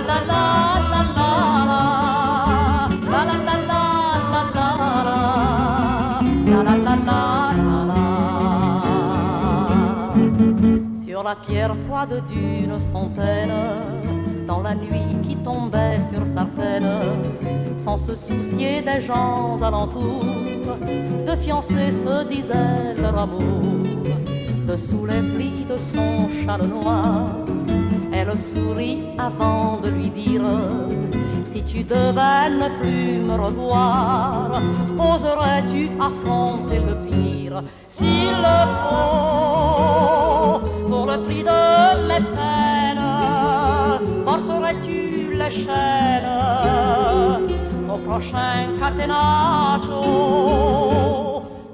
la la la la la la la la la la la la la la. Sur la pierre froide d'une fontaine, dans la nuit qui tombait sur Sartène, sans se soucier des gens alentour, deux fiancés se disaient leur amour. Dessous les plis de son châle noir, elle sourit avant de lui dire: si tu devais ne plus me revoir, oserais-tu affronter le pire? S'il le faut, pour le prix de mes peines, porterais-tu les chaînes au prochain catenaccio?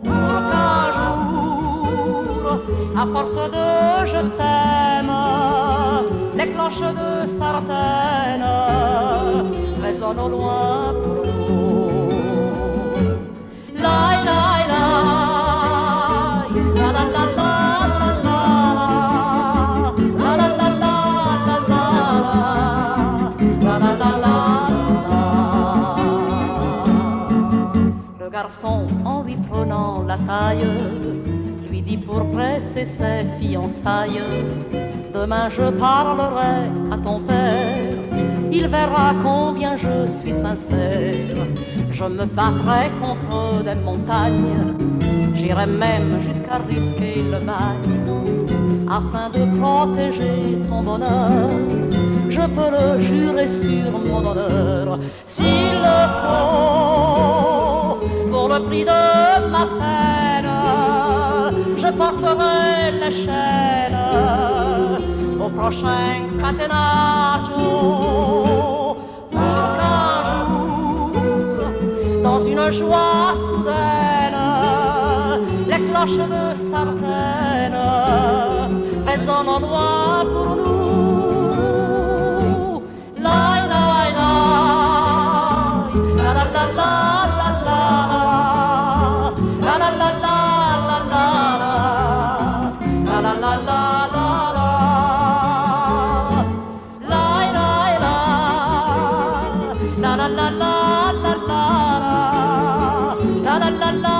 Pour qu'un jour, à force de je t'aime, les cloches de Sartène résonnent au loin pour nous. Lai, lai, lai, la la la la la la la la la la la la la la. Le garçon, en lui prenant la taille, lui dit pour presser ses fiançailles: demain je parlerai à ton père, il verra combien je suis sincère. Je me battrai contre des montagnes, j'irai même jusqu'à risquer le bagne, afin de protéger ton bonheur. Je peux le jurer sur mon honneur. S'il le faut, pour le prix de ma peine, je porterai les chaînes au prochain catenaccio. Pour qu'un jour, dans une joie soudaine, les cloches de Sartène résonnent en loin pour nous. Lai, lai, lai, la la la la la la la la la la la la la. La la la la la la la la la la.